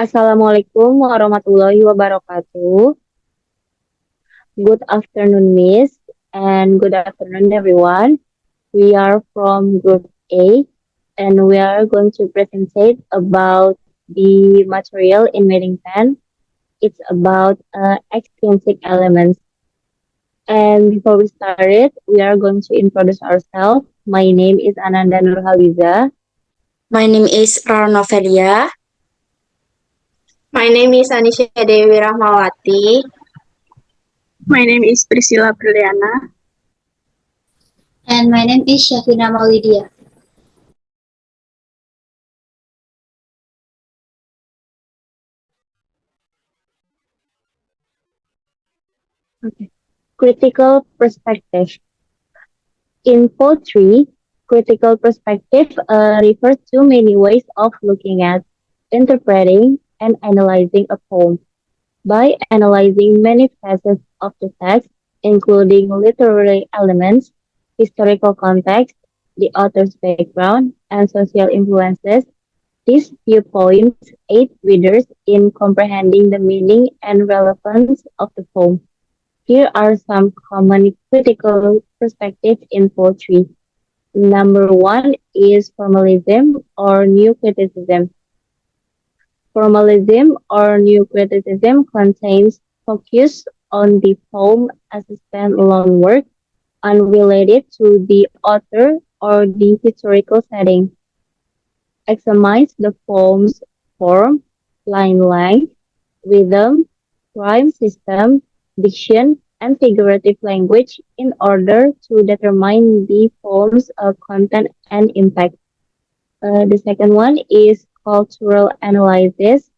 Assalamualaikum warahmatullahi wabarakatuh. Good afternoon, Miss, and good afternoon, everyone. We are from Group A, and we are going to present about the material in meeting pen. It's about extrinsic elements. And before we start it, we are going to introduce ourselves. My name is Ananda Nurhaliza. My name is Rarnovelia. My name is Anisha Dewi Rahmawati. My name is Priscilla Briliana. And my name is Syafina Maulidia. Okay. Critical perspective. In poetry, critical perspective refers to many ways of looking at, interpreting, and analyzing a poem. By analyzing many facets of the text, including literary elements, historical context, the author's background, and social influences, these viewpoints aid readers in comprehending the meaning and relevance of the poem. Here are some common critical perspectives in poetry. Number one is formalism or new criticism. Formalism or new criticism contains focus on the poem as a standalone work, unrelated to the author or the historical setting. Examines the poem's form, line length, rhythm, rhyme system, diction, and figurative language in order to determine the poem's content and impact. The second one is cultural analysis.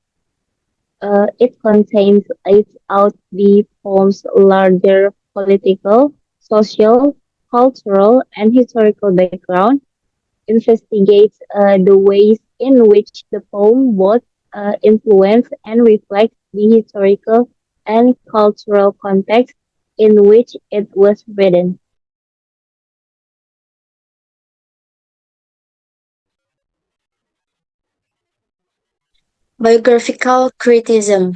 It contains lays out the poem's larger political, social, cultural, and historical background, investigates the ways in which the poem both influence and reflects the historical and cultural context in which it was written. Biographical criticism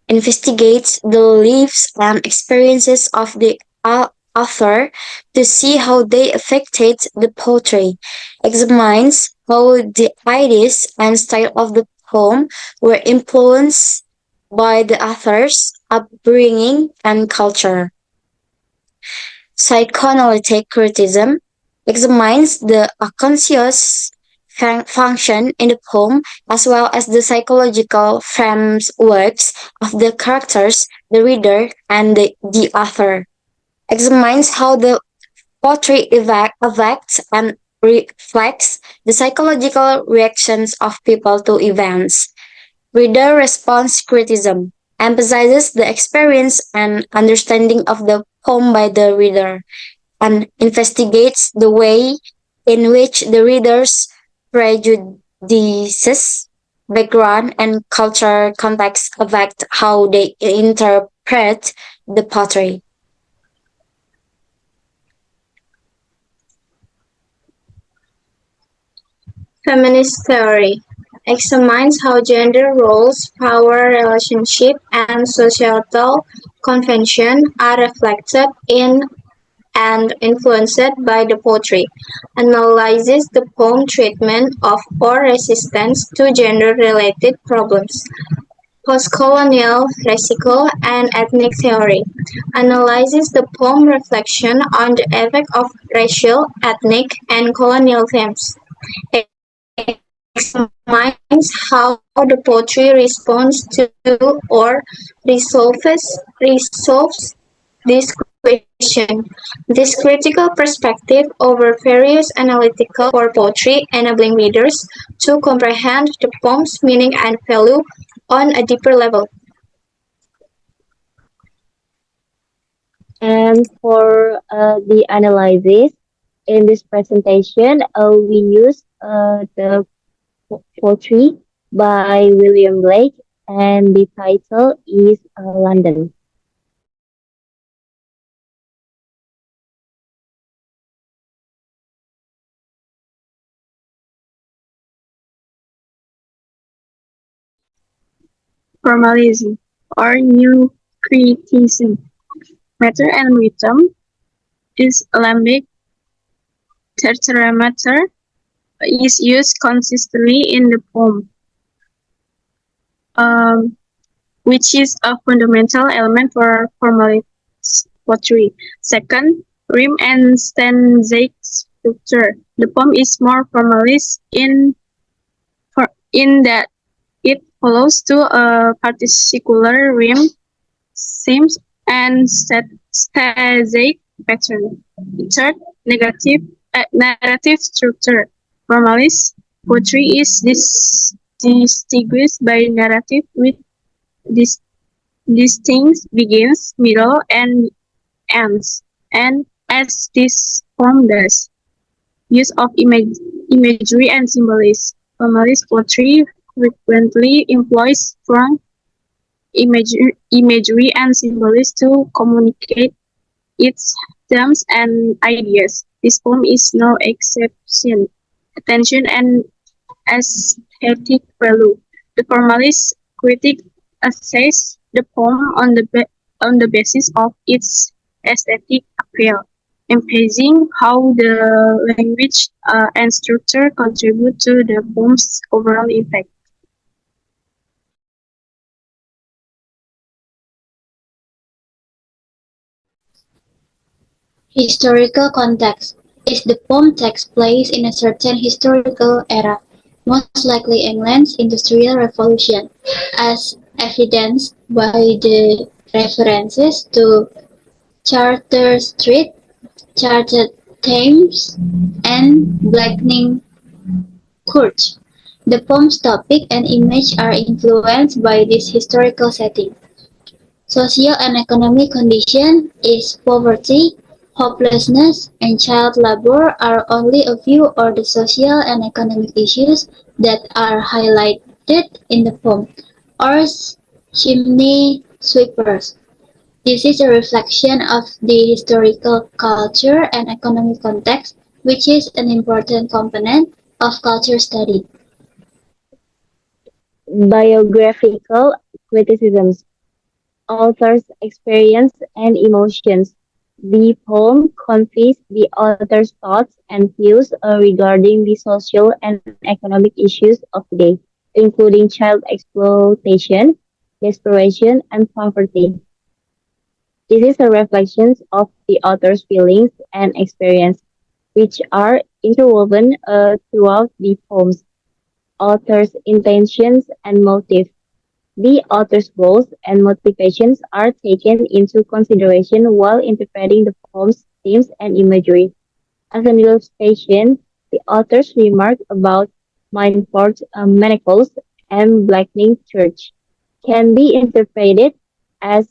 investigates the lives and experiences of the author to see how they affected the poetry, examines how the ideas and style of the poem were influenced by the author's upbringing and culture. Psychoanalytic criticism examines the unconscious function in the poem as well as the psychological frameworks of the characters, the reader, and the author. Examines how the poetry affects and reflects the psychological reactions of people to events. Reader response criticism emphasizes the experience and understanding of the poem by the reader and investigates the way in which the reader's prejudices, background, and culture context affect how they interpret the poetry. Feminist theory examines how gender roles, power relationship, and societal convention are reflected in and influenced by the poetry, analyzes the poem treatment of or resistance to gender-related problems. Postcolonial, racial, and ethnic theory analyzes the poem reflection on the effect of racial, ethnic, and colonial themes. Examines how the poetry responds to or resolves this question. This critical perspective over various analytical for poetry, enabling readers to comprehend the poem's meaning and value on a deeper level. And for the analysis in this presentation, we use the poetry by William Blake, and the title is London. formalism or new criticism. Matter and rhythm is alembic tetramater is used consistently in the poem, which is a fundamental element for formalist poetry. Second, rhyme and stanzaic structure. The poem is more formalist in that it follows to a particular rhyme, seams, and stanzaic pattern. Third, narrative structure. Formalist poetry is distinguished by narrative with dis- distinct begins, middle, and ends, and as this poem does, use of imagery and symbolism. Formalist poetry frequently employs strong imagery and symbolism to communicate its terms and ideas. This poem is no exception. Attention and aesthetic value. The formalist critic assess the poem on the basis of its aesthetic appeal, emphasizing how the language and structure contribute to the poem's overall effect. Historical context. If the poem takes place in a certain historical era, most likely England's Industrial Revolution, as evidenced by the references to Charter Street, Chartered Thames, and Blackening Courts. The poem's topic and image are influenced by this historical setting. Social and economic condition is poverty, hopelessness, and child labor are only a few of the social and economic issues that are highlighted in the poem, or chimney sweepers. This is a reflection of the historical culture and economic context, which is an important component of culture study. Biographical criticisms, author's experience and emotions. The poem conveys the author's thoughts and views regarding the social and economic issues of the day, including child exploitation, desperation, and poverty. This is a reflection of the author's feelings and experience, which are interwoven throughout the poem's author's intentions and motive. The author's goals and motivations are taken into consideration while interpreting the poem's themes and imagery. As an illustration, the author's remark about Mineford manacles and blackening church can be interpreted as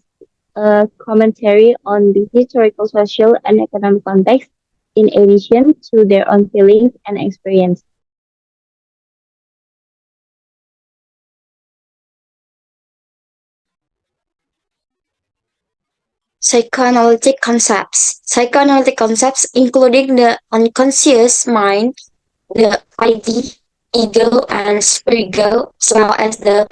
a commentary on the historical, social, and economic context in addition to their own feelings and experience. Psychoanalytic concepts. Psychoanalytic concepts, including the unconscious mind, the ID, ego, and superego, as well as the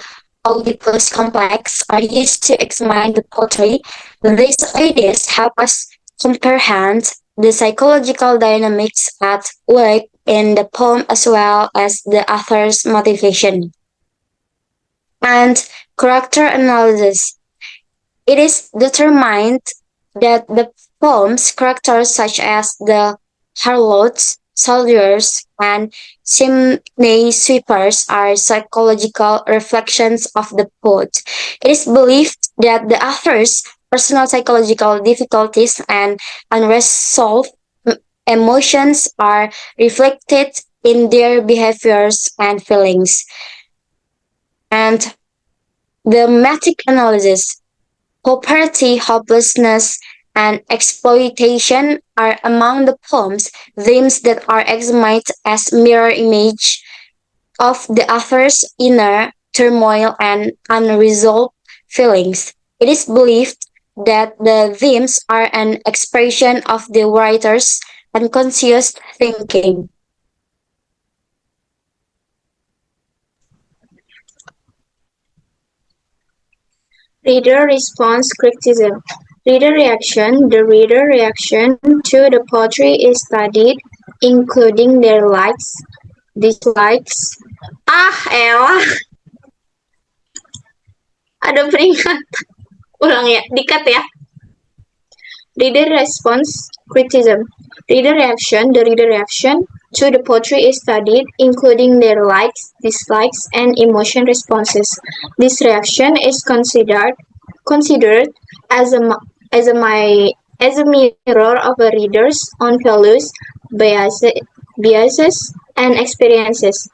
Oedipus complex, are used to examine the poetry. These ideas help us comprehend the psychological dynamics at work in the poem as well as the author's motivation. And character analysis. It is determined that the poem's characters, such as the harlots, soldiers, and chimney sweepers, are psychological reflections of the poet. It is believed that the author's personal psychological difficulties and unresolved emotions are reflected in their behaviors and feelings. And the metric analysis. Poverty, hopelessness, and exploitation are among the poem's themes that are examined as mirror image of the author's inner turmoil and unresolved feelings. It is believed that the themes are an expression of the writer's unconscious thinking. Reader response criticism. Reader reaction. The reader reaction to the poetry is studied, including their likes, dislikes. Elah, ada peringatan. Ulang ya, dikat ya. Reader response criticism. Reader reaction. The reader reaction to the poetry is studied, including their likes, dislikes, and emotion responses. This reaction is considered as a as a mirror of a reader's own values, biases, and experiences.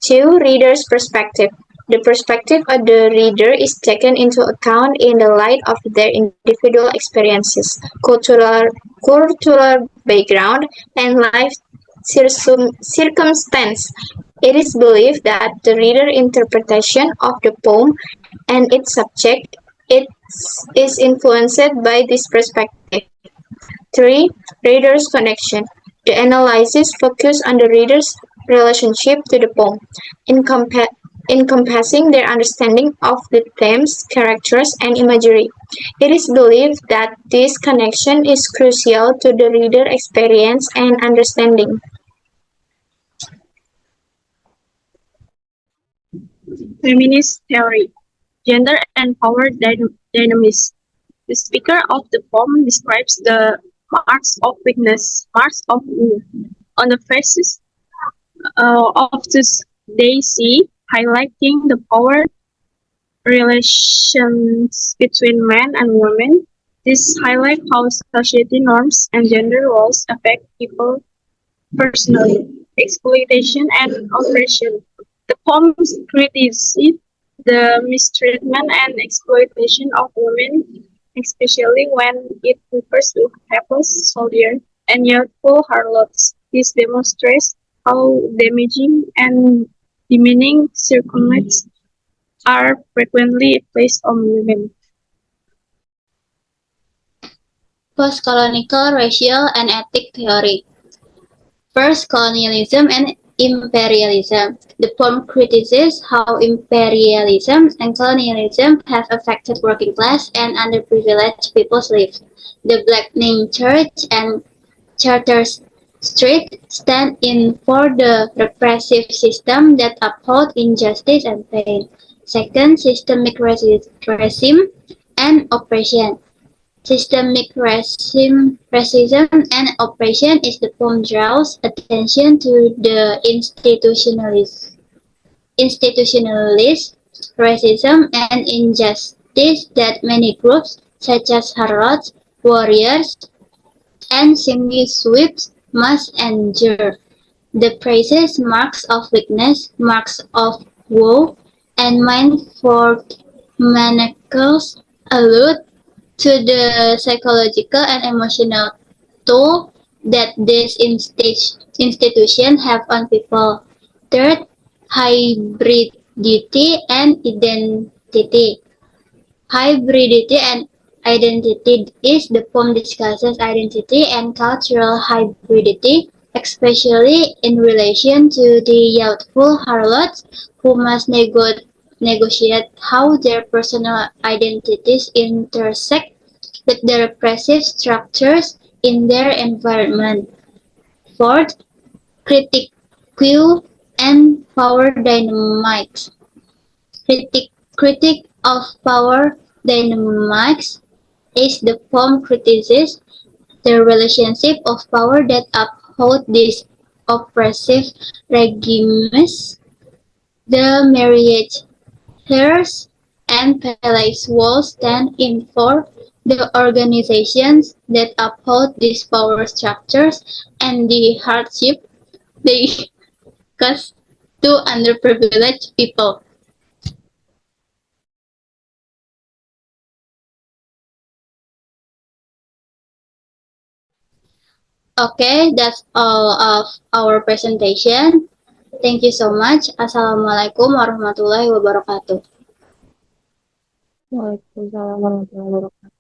2. Reader's perspective. The perspective of the reader is taken into account in the light of their individual experiences, cultural background, and life circumstance. It is believed that the reader interpretation of the poem and its subject is influenced by this perspective. 3. Reader's connection. The analysis focuses on the reader's relationship to the poem, encompassing their understanding of the themes, characters, and imagery. It is believed that this connection is crucial to the reader experience and understanding. Feminist theory, gender and power dynamics. The speaker of the poem describes the marks of weakness, marks of woe on the faces of this daisy, highlighting the power relations between men and women. This highlights how society norms and gender roles affect people personally, exploitation and oppression. The poem criticizes the mistreatment and exploitation of women, especially when it refers to hapless soldiers and youthful harlots. This demonstrates how damaging and demeaning circumstances are frequently placed on women. Post-colonial racial and ethnic theory. First, colonialism and imperialism. The poem criticizes how imperialism and colonialism have affected working class and underprivileged people's lives. The Blackening Church and Charter Street stand in for the repressive system that uphold injustice and pain. Second, systemic racism and oppression. Systemic racism and oppression is the poem draws attention to the institutionalist racism and injustice that many groups, such as harlots, warriors, and semi-sweeps, must endure. The praises marks of weakness, marks of woe, and mind-formed manacles allude to the psychological and emotional toll that these institutions have on people. Third, hybridity and identity. Hybridity and identity is the poem discusses identity and cultural hybridity, especially in relation to the youthful harlots who must negotiate how their personal identities intersect with the repressive structures in their environment. Fourth, critique and power dynamics. Critique of power dynamics is the poem criticizes the relationship of power that uphold these oppressive regimes. The marriage Harris and Pele's Wall stand in for the organizations that uphold these power structures and the hardship they cause to underprivileged people. Okay, that's all of our presentation. Thank you so much. Assalamualaikum warahmatullahi wabarakatuh. Waalaikumsalam warahmatullahi wabarakatuh.